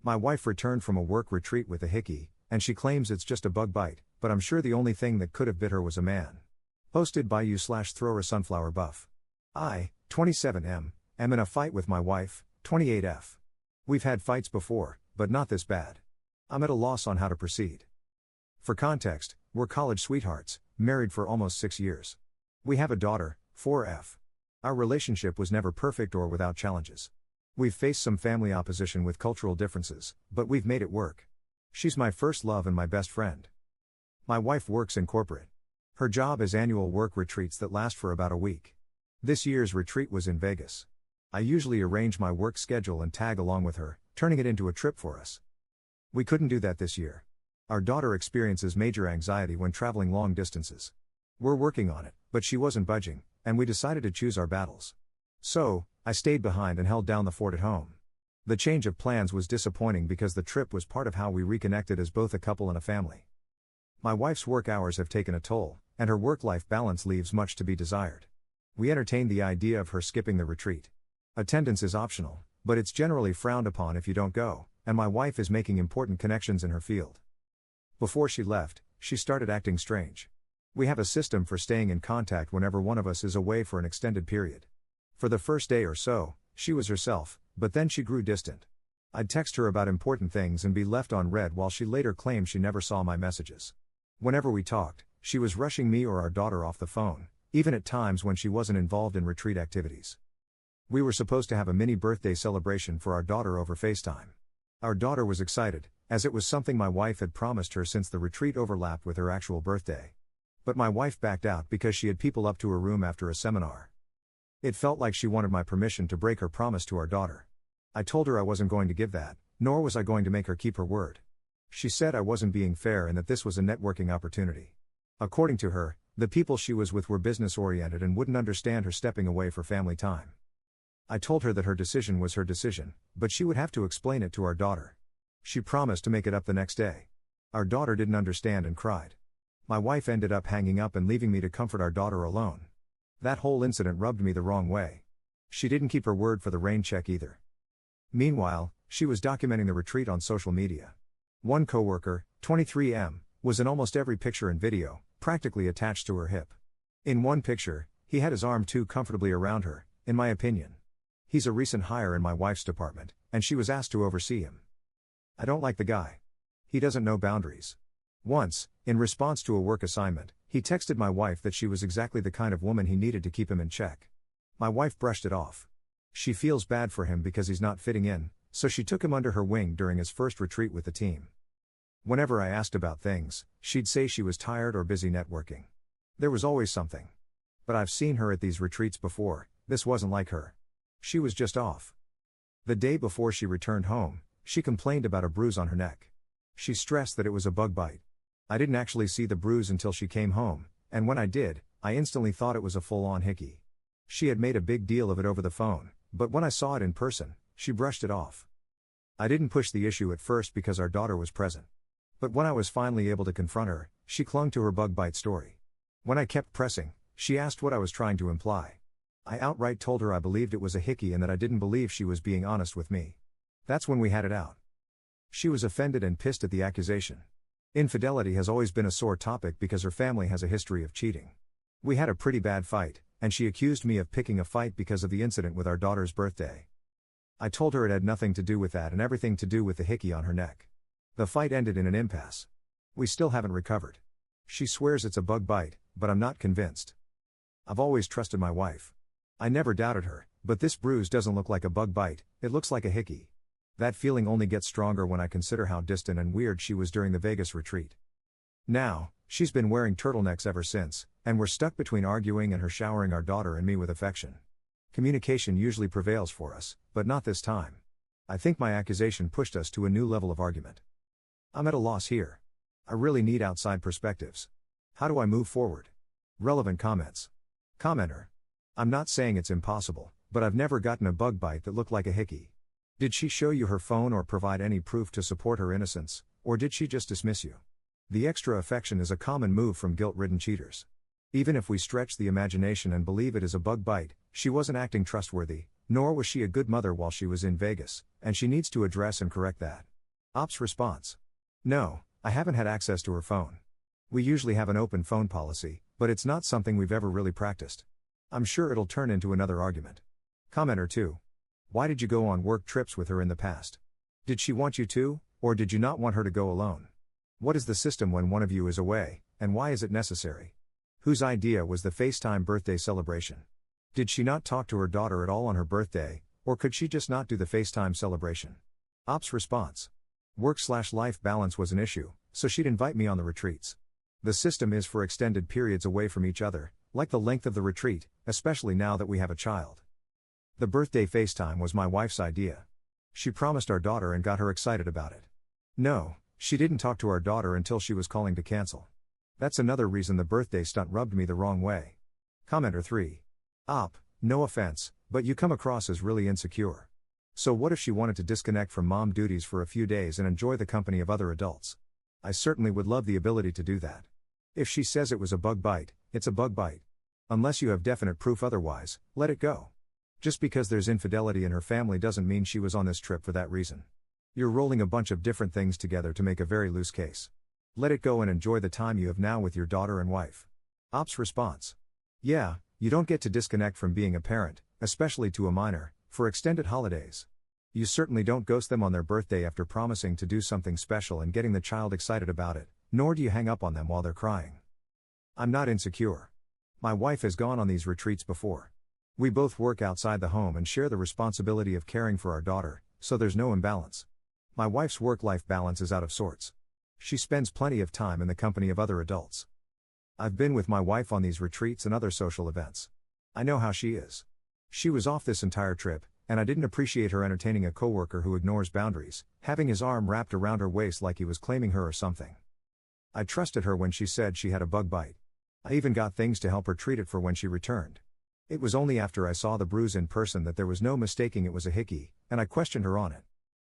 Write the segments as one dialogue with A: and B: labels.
A: My wife returned from a work retreat with a Hickey, and she claims it's just a bug bite, but I'm sure the only thing that could have bit her was a man. Posted by you/thrower sunflower buff. I, 27M, am in a fight with my wife, 28F. We've had fights before, but not this bad. I'm at a loss on how to proceed. For context, we're college sweethearts, married for almost 6 years. We have a daughter, 4F. Our relationship was never perfect or without challenges. We've faced some family opposition with cultural differences, but we've made it work. She's my first love and my best friend. My wife works in corporate. Her job is annual work retreats that last for about a week. This year's retreat was in Vegas. I usually arrange my work schedule and tag along with her, turning it into a trip for us. We couldn't do that this year. Our daughter experiences major anxiety when traveling long distances. We're working on it, but she wasn't budging, and we decided to choose our battles. So, I stayed behind and held down the fort at home. The change of plans was disappointing because the trip was part of how we reconnected as both a couple and a family. My wife's work hours have taken a toll, and her work-life balance leaves much to be desired. We entertained the idea of her skipping the retreat. Attendance is optional, but it's generally frowned upon if you don't go, and my wife is making important connections in her field. Before she left, she started acting strange. We have a system for staying in contact whenever one of us is away for an extended period. For the first day or so, she was herself, but then she grew distant. I'd text her about important things and be left on read while she later claimed she never saw my messages. Whenever we talked, she was rushing me or our daughter off the phone, even at times when she wasn't involved in retreat activities. We were supposed to have a mini birthday celebration for our daughter over FaceTime. Our daughter was excited, as it was something my wife had promised her since the retreat overlapped with her actual birthday. But my wife backed out because she had people up to her room after a seminar. It felt like she wanted my permission to break her promise to our daughter. I told her I wasn't going to give that, nor was I going to make her keep her word. She said I wasn't being fair and that this was a networking opportunity. According to her, the people she was with were business-oriented and wouldn't understand her stepping away for family time. I told her that her decision was her decision, but she would have to explain it to our daughter. She promised to make it up the next day. Our daughter didn't understand and cried. My wife ended up hanging up and leaving me to comfort our daughter alone. That whole incident rubbed me the wrong way. She didn't keep her word for the rain check either. Meanwhile, she was documenting the retreat on social media. One coworker, 23M, was in almost every picture and video, practically attached to her hip. In one picture, he had his arm too comfortably around her, in my opinion. He's a recent hire in my wife's department, and she was asked to oversee him. I don't like the guy. He doesn't know boundaries. Once, in response to a work assignment, he texted my wife that she was exactly the kind of woman he needed to keep him in check. My wife brushed it off. She feels bad for him because he's not fitting in, so she took him under her wing during his first retreat with the team. Whenever I asked about things, she'd say she was tired or busy networking. There was always something. But I've seen her at these retreats before, this wasn't like her. She was just off. The day before she returned home, she complained about a bruise on her neck. She stressed that it was a bug bite. I didn't actually see the bruise until she came home, and when I did, I instantly thought it was a full-on Hickey. She had made a big deal of it over the phone, but when I saw it in person, she brushed it off. I didn't push the issue at first because our daughter was present. But when I was finally able to confront her, she clung to her bug bite story. When I kept pressing, she asked what I was trying to imply. I outright told her I believed it was a Hickey and that I didn't believe she was being honest with me. That's when we had it out. She was offended and pissed at the accusation. Infidelity has always been a sore topic because her family has a history of cheating. We had a pretty bad fight, and she accused me of picking a fight because of the incident with our daughter's birthday. I told her it had nothing to do with that and everything to do with the Hickey on her neck. The fight ended in an impasse. We still haven't recovered. She swears it's a bug bite, but I'm not convinced. I've always trusted my wife. I never doubted her, but this bruise doesn't look like a bug bite, it looks like a Hickey. That feeling only gets stronger when I consider how distant and weird she was during the Vegas retreat. Now, she's been wearing turtlenecks ever since, and we're stuck between arguing and her showering our daughter and me with affection. Communication usually prevails for us, but not this time. I think my accusation pushed us to a new level of argument. I'm at a loss here. I really need outside perspectives. How do I move forward? Relevant comments. Commenter. I'm not saying it's impossible, but I've never gotten a bug bite that looked like a Hickey. Did she show you her phone or provide any proof to support her innocence, or did she just dismiss you? The extra affection is a common move from guilt-ridden cheaters. Even if we stretch the imagination and believe it is a bug bite, she wasn't acting trustworthy, nor was she a good mother while she was in Vegas, and she needs to address and correct that. Op's response. No, I haven't had access to her phone. We usually have an open phone policy, but it's not something we've ever really practiced. I'm sure it'll turn into another argument. Commenter 2. Why did you go on work trips with her in the past? Did she want you to, or did you not want her to go alone? What is the system when one of you is away, and why is it necessary? Whose idea was the FaceTime birthday celebration? Did she not talk to her daughter at all on her birthday, or could she just not do the FaceTime celebration? Op's response. Work/life balance was an issue, so she'd invite me on the retreats. The system is for extended periods away from each other, like the length of the retreat, especially now that we have a child. The birthday FaceTime was my wife's idea. She promised our daughter and got her excited about it. No, she didn't talk to our daughter until she was calling to cancel. That's another reason the birthday stunt rubbed me the wrong way. Commenter 3. Op, no offense, but you come across as really insecure. So what if she wanted to disconnect from mom duties for a few days and enjoy the company of other adults? I certainly would love the ability to do that. If she says it was a bug bite, it's a bug bite. Unless you have definite proof otherwise, let it go. Just because there's infidelity in her family doesn't mean she was on this trip for that reason. You're rolling a bunch of different things together to make a very loose case. Let it go and enjoy the time you have now with your daughter and wife. Op's response. Yeah, you don't get to disconnect from being a parent, especially to a minor, for extended holidays. You certainly don't ghost them on their birthday after promising to do something special and getting the child excited about it, nor do you hang up on them while they're crying. I'm not insecure. My wife has gone on these retreats before. We both work outside the home and share the responsibility of caring for our daughter, so there's no imbalance. My wife's work-life balance is out of sorts. She spends plenty of time in the company of other adults. I've been with my wife on these retreats and other social events. I know how she is. She was off this entire trip, and I didn't appreciate her entertaining a coworker who ignores boundaries, having his arm wrapped around her waist like he was claiming her or something. I trusted her when she said she had a bug bite. I even got things to help her treat it for when she returned. It was only after I saw the bruise in person that there was no mistaking it was a Hickey, and I questioned her on it.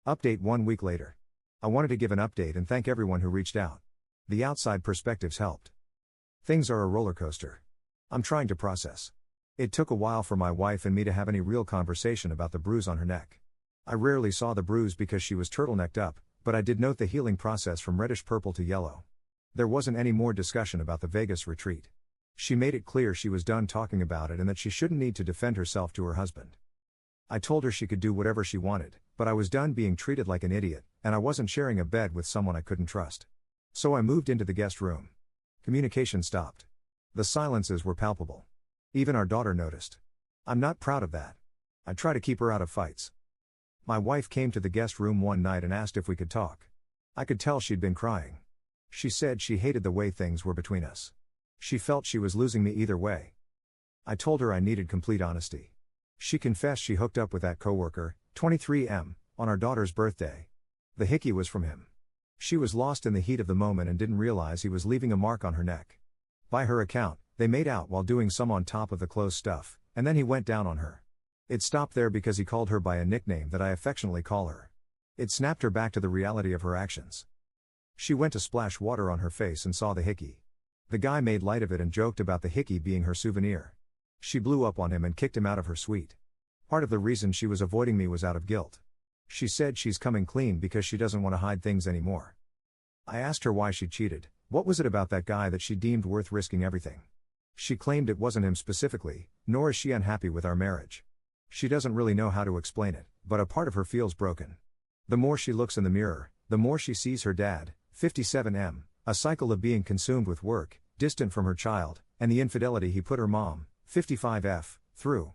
A: Update 1 week later. I wanted to give an update and thank everyone who reached out. The outside perspectives helped. Things are a roller coaster. I'm trying to process. It took a while for my wife and me to have any real conversation about the bruise on her neck. I rarely saw the bruise because she was turtlenecked up, but I did note the healing process from reddish purple to yellow. There wasn't any more discussion about the Vegas retreat. She made it clear she was done talking about it and that she shouldn't need to defend herself to her husband. I told her she could do whatever she wanted, but I was done being treated like an idiot, and I wasn't sharing a bed with someone I couldn't trust. So I moved into the guest room. Communication stopped. The silences were palpable. Even our daughter noticed. I'm not proud of that. I try to keep her out of fights. My wife came to the guest room one night and asked if we could talk. I could tell she'd been crying. She said she hated the way things were between us. She felt she was losing me either way. I told her I needed complete honesty. She confessed she hooked up with that coworker, 23M, on our daughter's birthday. The Hickey was from him. She was lost in the heat of the moment and didn't realize he was leaving a mark on her neck. By her account, they made out while doing some on top of the clothes stuff, and then he went down on her. It stopped there because he called her by a nickname that I affectionately call her. It snapped her back to the reality of her actions. She went to splash water on her face and saw the Hickey. The guy made light of it and joked about the Hickey being her souvenir. She blew up on him and kicked him out of her suite. Part of the reason she was avoiding me was out of guilt. She said she's coming clean because she doesn't want to hide things anymore. I asked her why she cheated. What was it about that guy that she deemed worth risking everything? She claimed it wasn't him specifically, nor is she unhappy with our marriage. She doesn't really know how to explain it, but a part of her feels broken. The more she looks in the mirror, the more she sees her dad, 57M, a cycle of being consumed with work, distant from her child, and the infidelity he put her mom, 55F, through.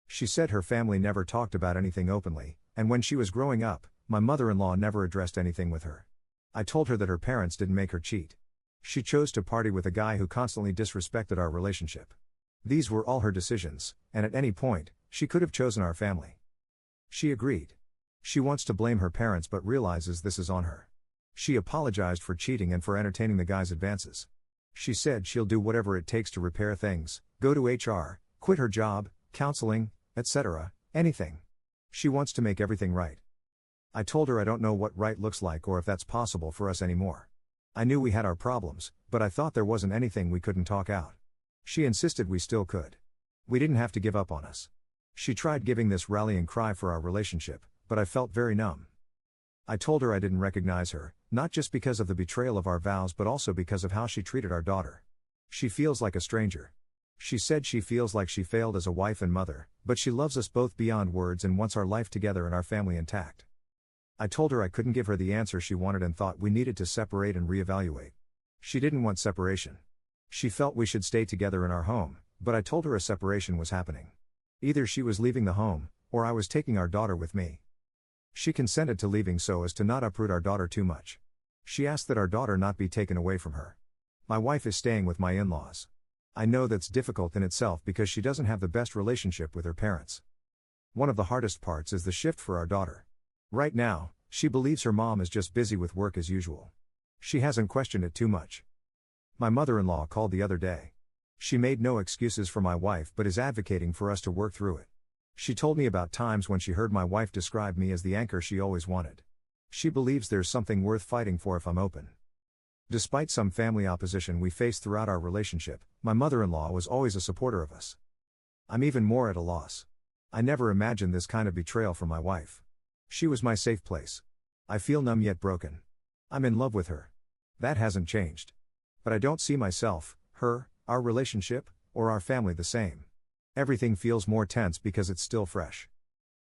A: She said her family never talked about anything openly, and when she was growing up, my mother-in-law never addressed anything with her. I told her that her parents didn't make her cheat. She chose to party with a guy who constantly disrespected our relationship. These were all her decisions, and at any point, she could have chosen our family. She agreed. She wants to blame her parents but realizes this is on her. She apologized for cheating and for entertaining the guy's advances. She said she'll do whatever it takes to repair things, go to HR, quit her job, counseling, etc., anything. She wants to make everything right. I told her I don't know what right looks like or if that's possible for us anymore. I knew we had our problems, but I thought there wasn't anything we couldn't talk out. She insisted we still could. We didn't have to give up on us. She tried giving this rallying cry for our relationship, but I felt very numb. I told her I didn't recognize her, not just because of the betrayal of our vows but also because of how she treated our daughter. She feels like a stranger. She said she feels like she failed as a wife and mother, but she loves us both beyond words and wants our life together and our family intact. I told her I couldn't give her the answer she wanted and thought we needed to separate and reevaluate. She didn't want separation. She felt we should stay together in our home, but I told her a separation was happening. Either she was leaving the home, or I was taking our daughter with me. She consented to leaving so as to not uproot our daughter too much. She asked that our daughter not be taken away from her. My wife is staying with my in-laws. I know that's difficult in itself because she doesn't have the best relationship with her parents. One of the hardest parts is the shift for our daughter. Right now, she believes her mom is just busy with work as usual. She hasn't questioned it too much. My mother-in-law called the other day. She made no excuses for my wife but is advocating for us to work through it. She told me about times when she heard my wife describe me as the anchor she always wanted. She believes there's something worth fighting for if I'm open. Despite some family opposition we faced throughout our relationship, my mother-in-law was always a supporter of us. I'm even more at a loss. I never imagined this kind of betrayal from my wife. She was my safe place. I feel numb yet broken. I'm in love with her. That hasn't changed. But I don't see myself, her, our relationship, or our family the same. Everything feels more tense because it's still fresh.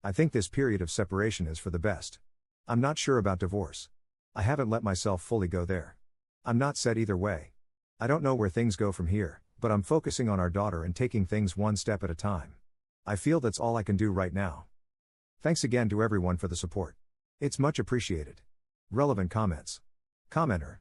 A: I think this period of separation is for the best. I'm not sure about divorce. I haven't let myself fully go there. I'm not set either way. I don't know where things go from here, but I'm focusing on our daughter and taking things one step at a time. I feel that's all I can do right now. Thanks again to everyone for the support. It's much appreciated. Relevant comments. Commenter.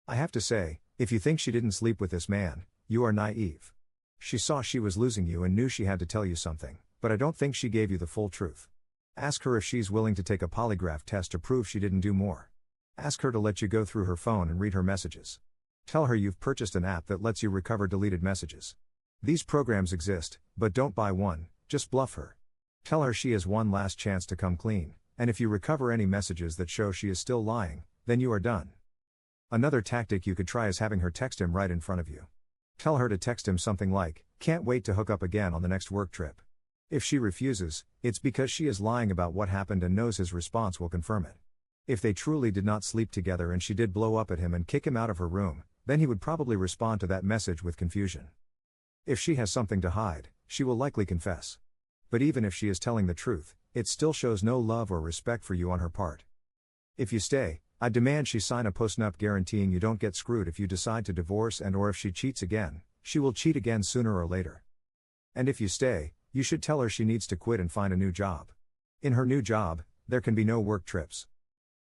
A: I have to say, if you think she didn't sleep with this man, you are naive. She saw she was losing you and knew she had to tell you something, but I don't think she gave you the full truth. Ask her if she's willing to take a polygraph test to prove she didn't do more. Ask her to let you go through her phone and read her messages. Tell her you've purchased an app that lets you recover deleted messages. These programs exist, but don't buy one, just bluff her. Tell her she has one last chance to come clean, and if you recover any messages that show she is still lying, then you are done. Another tactic you could try is having her text him right in front of you. Tell her to text him something like, "Can't wait to hook up again on the next work trip." If she refuses, it's because she is lying about what happened and knows his response will confirm it. If they truly did not sleep together and she did blow up at him and kick him out of her room, then he would probably respond to that message with confusion. If she has something to hide, she will likely confess. But even if she is telling the truth, it still shows no love or respect for you on her part. If you stay, I demand she sign a postnup guaranteeing you don't get screwed if you decide to divorce and/or if she cheats again, she will cheat again sooner or later. And if you stay, you should tell her she needs to quit and find a new job. In her new job, there can be no work trips.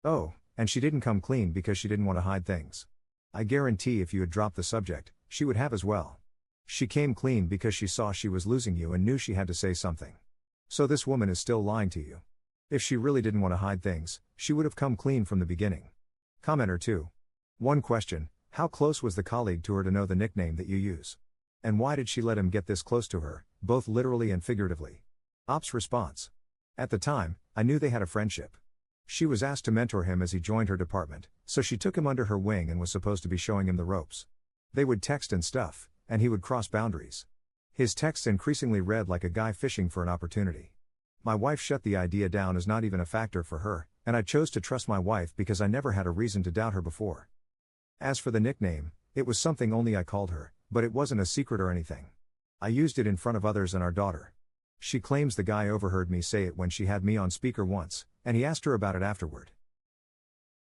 A: Oh, and she didn't come clean because she didn't want to hide things. I guarantee if you had dropped the subject, she would have as well. She came clean because she saw she was losing you and knew she had to say something. So this woman is still lying to you. If she really didn't want to hide things, she would have come clean from the beginning. Commenter 2. One question: how close was the colleague to her to know the nickname that you use? And why did she let him get this close to her, both literally and figuratively? Ops response: at the time, I knew they had a friendship. She was asked to mentor him as he joined her department, so she took him under her wing and was supposed to be showing him the ropes. They would text and stuff, and he would cross boundaries. His texts increasingly read like a guy fishing for an opportunity. My wife shut the idea down as not even a factor for her, and I chose to trust my wife because I never had a reason to doubt her before. As for the nickname, it was something only I called her, but it wasn't a secret or anything. I used it in front of others and our daughter. She claims the guy overheard me say it when she had me on speaker once, and he asked her about it afterward.